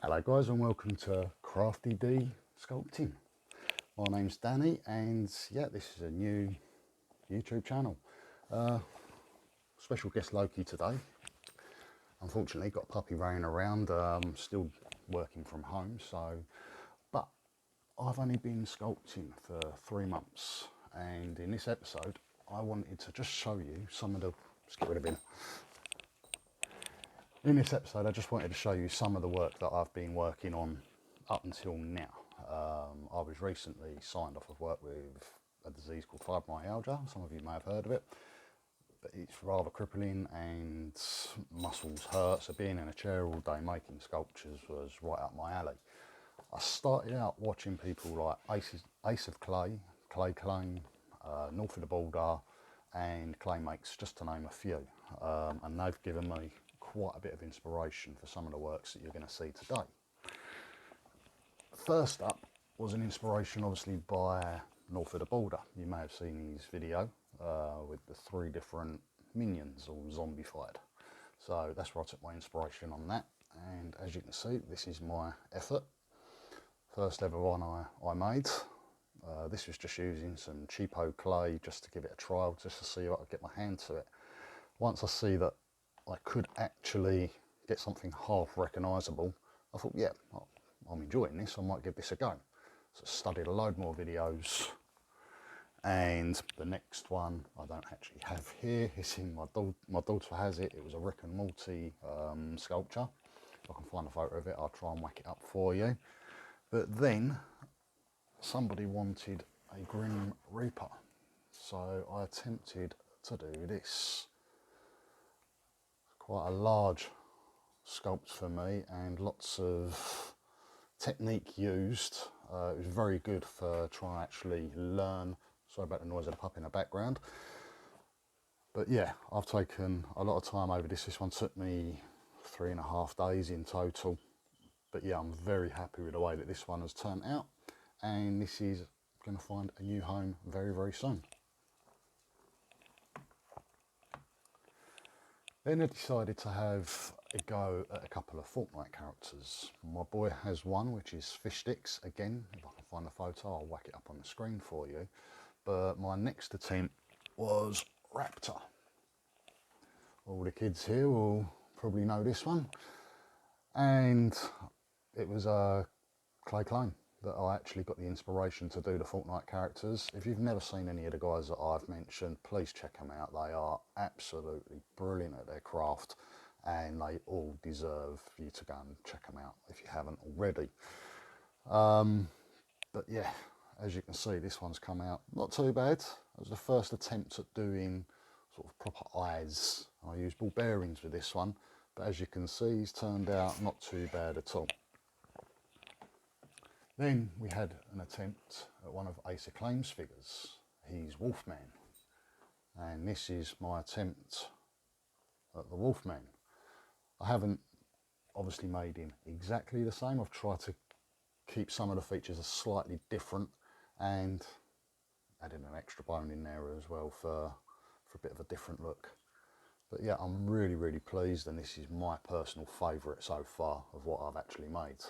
Hello guys and welcome to Crafty D Sculpting. My name's Danny and yeah, this is a new YouTube channel. Special guest Loki today. Unfortunately got a puppy running around, still working from home, but I've only been sculpting for 3 months, and in this episode I wanted to just show you some of the, let's get rid of him. In this episode, I just wanted to show you some of the work that I've been working on up until now. I was recently signed off of work with a disease called Fibromyalgia. Some of you may have heard of it, but it's rather crippling and muscles hurt, so being in a chair all day making sculptures was right up my alley. I started out watching people like Ace of Clay, Clay, North of the Border and Clay Makes, just to name a few, and they've given me quite a bit of inspiration for some of the works that you're going to see today. First up was an inspiration obviously by North of the Border. You may have seen his video with the 3 different minions all zombified. So that's where I took my inspiration on that, and as you can see, this is my effort. First ever one I made. This was just using some cheapo clay just to give it a trial, just to see if I could get my hand to it. Once I see that I could actually get something half recognisable, I thought, yeah, I'm enjoying this, I might give this a go. So I studied a load more videos, and the next one I don't actually have here. It's in my daughter has it. It was a Rick and Morty sculpture. If I can find a photo of it, I'll try and whack it up for you. But then somebody wanted a Grim Reaper, so I attempted to do this. Quite a large sculpt for me and lots of technique used. It was very good for trying to actually learn. Sorry about the noise of the pup in the background. But yeah, I've taken a lot of time over this. This one took me 3.5 days in total. But yeah, I'm very happy with the way that this one has turned out. And this is going to find a new home very, very soon. Then I decided to have a go at a couple of Fortnite characters. My boy has one, which is Fish Sticks. Again, if I can find the photo, I'll whack it up on the screen for you. But my next attempt was Raptor. All the kids here will probably know this one. And it was a clay clone that I actually got the inspiration to do the Fortnite characters. If you've never seen any of the guys that I've mentioned, please check them out. They are absolutely brilliant at their craft, and they all deserve you to go and check them out if you haven't already. But yeah, as you can see, this one's come out not too bad. It was the first attempt at doing sort of proper eyes. I used ball bearings with this one, but as you can see, he's turned out not too bad at all. Then we had an attempt at one of Ace Acclaim's figures. He's Wolfman, and this is my attempt at the Wolfman. I haven't obviously made him exactly the same. I've tried to keep some of the features slightly different and added an extra bone in there as well for a bit of a different look. But yeah, I'm really, really pleased, and this is my personal favourite so far of what I've actually made.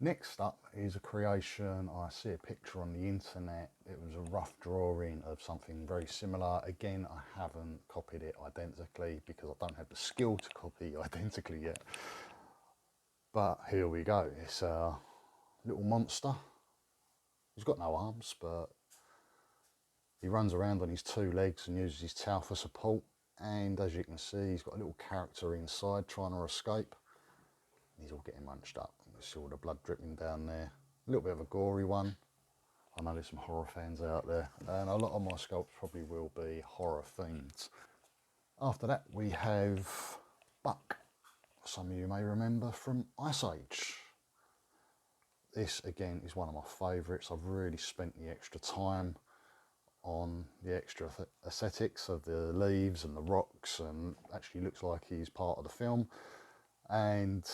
Next up is a creation. I see a picture on the internet. It was a rough drawing of something very similar. Again, I haven't copied it identically because I don't have the skill to copy identically yet. But here we go. It's a little monster. He's got no arms, but he runs around on his 2 legs and uses his tail for support. And as you can see, he's got a little character inside trying to escape. He's all getting munched up. You see all the blood dripping down there. A little bit of a gory one. I know there's some horror fans out there, and a lot of my sculpts probably will be horror themed. After that, we have Buck. Some of you may remember from Ice Age. This again is one of my favourites. I've really spent the extra time on the extra aesthetics of the leaves and the rocks, and actually looks like he's part of the film. And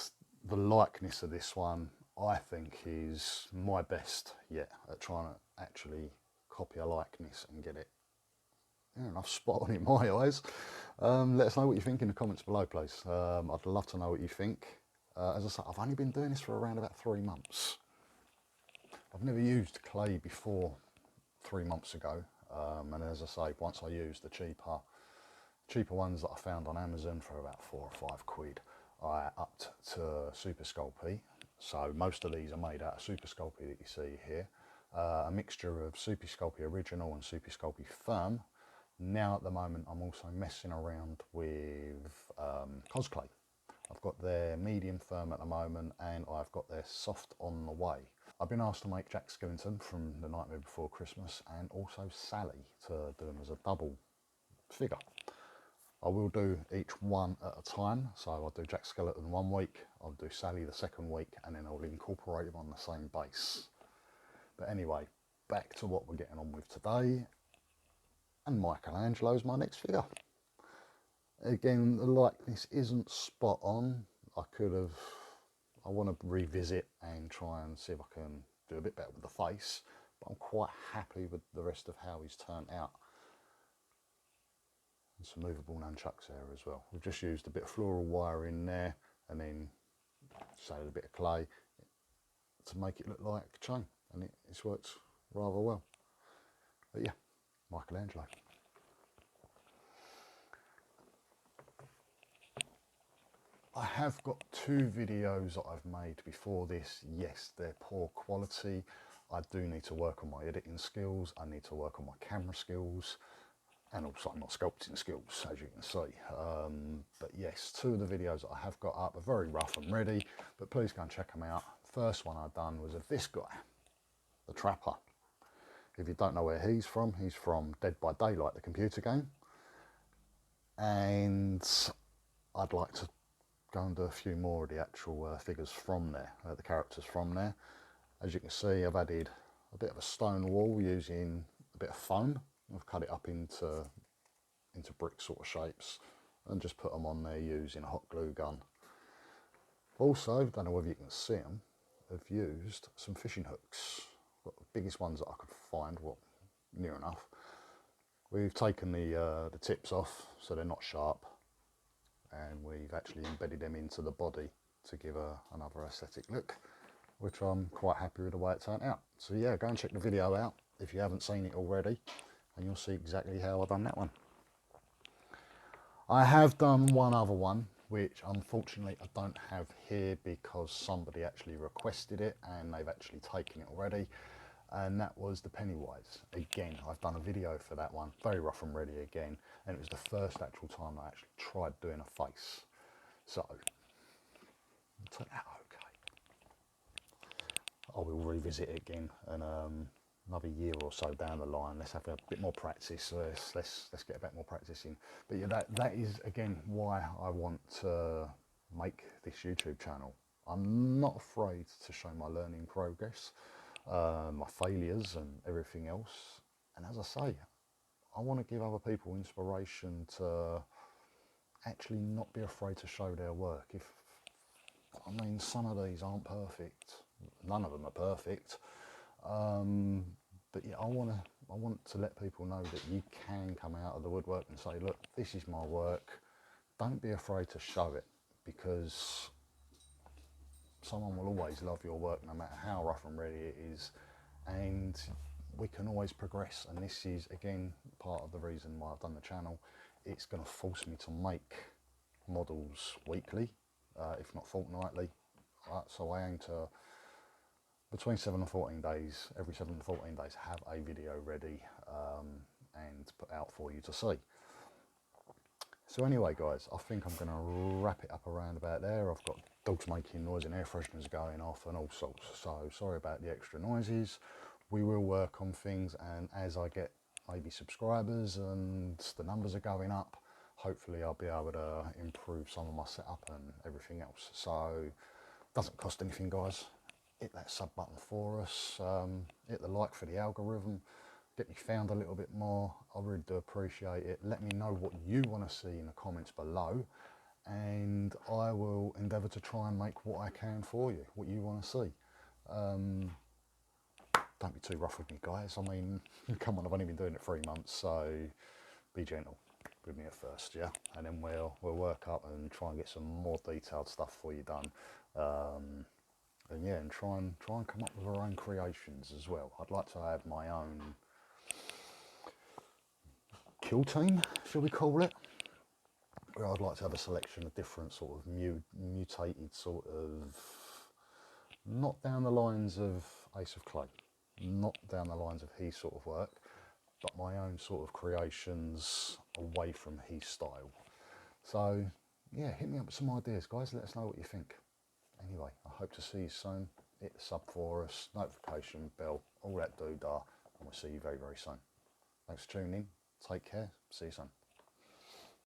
the likeness of this one, I think, is my best yet at trying to actually copy a likeness and get it enough spot on in my eyes. Let us know what you think in the comments below, please. I'd love to know what you think. As I say, I've only been doing this for around about 3 months. I've never used clay before 3 months ago, and as I say, once I used the cheaper ones that I found on Amazon for about 4 or 5 quid, I upped to Super Sculpey. So most of these are made out of Super Sculpey that you see here, a mixture of Super Sculpey Original and Super Sculpey Firm. Now at the moment I'm also messing around with Cosclay. I've got their medium firm at the moment, and I've got their soft on the way. I've been asked to make Jack Skellington from The Nightmare Before Christmas and also Sally, to do them as a double figure. I will do each one at a time, so I'll do Jack Skellington 1 week, I'll do Sally the 2nd week, and then I'll incorporate them on the same base. But anyway, back to what we're getting on with today, and Michelangelo's my next figure. Again, the likeness isn't spot on. I want to revisit and try and see if I can do a bit better with the face, but I'm quite happy with the rest of how he's turned out. And some movable nunchucks there as well. We've just used a bit of floral wire in there, and then say a bit of clay to make it look like a chain, and it's worked rather well. But yeah, Michelangelo. I have got 2 videos that I've made before this. Yes, they're poor quality. I do need to work on my editing skills. I need to work on my camera skills, and also my sculpting skills, as you can see. But yes, 2 of the videos that I have got up are very rough and ready, but please go and check them out. First one I've done was of this guy, the Trapper. If you don't know where he's from Dead by Daylight, the computer game. And I'd like to go and do a few more of the actual figures from there, the characters from there. As you can see, I've added a bit of a stone wall using a bit of foam. I've cut it up into brick sort of shapes and just put them on there using a hot glue gun. Also, don't know whether you can see them, I've used some fishing hooks. Got the biggest ones that I could find, well, near enough. We've taken the tips off so they're not sharp, and we've actually embedded them into the body to give another aesthetic look, which I'm quite happy with the way it turned out. So yeah, go and check the video out if you haven't seen it already, and you'll see exactly how I've done that one. I have done one other one, which unfortunately I don't have here because somebody actually requested it and they've actually taken it already, and that was the Pennywise. Again, I've done a video for that one, very rough and ready again, and it was the first actual time I actually tried doing a face. So, it turned out okay. I will revisit it again, and another year or so down the line, let's have a bit more practice. Let's get a bit more practice in. But yeah, that is again why I want to make this YouTube channel. I'm not afraid to show my learning progress, my failures and everything else. And as I say, I want to give other people inspiration to actually not be afraid to show their work. I mean, some of these aren't perfect. None of them are perfect. But yeah, I want to let people know that you can come out of the woodwork and say, look, this is my work. Don't be afraid to show it, because someone will always love your work no matter how rough and ready it is, and we can always progress. And this is again part of the reason why I've done the channel. It's going to force me to make models weekly, if not fortnightly. So I aim to, between 7 and 14 days, every 7 to 14 days, have a video ready and put out for you to see. So anyway guys, I think I'm going to wrap it up around about there. I've got dogs making noise and air fresheners going off and all sorts, so sorry about the extra noises. We will work on things, and as I get maybe subscribers and the numbers are going up, hopefully I'll be able to improve some of my setup and everything else. So it doesn't cost anything guys. Hit that sub button for us, hit the like for the algorithm, get me found a little bit more. I really do appreciate it. Let me know what you want to see in the comments below, and I will endeavour to try and make what I can for you, what you want to see. Don't be too rough with me guys. I mean, come on, I've only been doing it 3 months, so be gentle. with me at first, yeah, and then we'll work up and try and get some more detailed stuff for you done, and yeah, and try and come up with our own creations as well. I'd like to have my own kill team, shall we call it, where I'd like to have a selection of different sort of mutated sort of, not down the lines of Ace of Clay, not down the lines of his sort of work, but my own sort of creations away from his style. So yeah, hit me up with some ideas, guys. Let us know what you think. Anyway, I hope to see you soon. Hit the sub for us, notification bell, all that doodah, and we'll see you very, very soon. Thanks for tuning in. Take care. See you soon.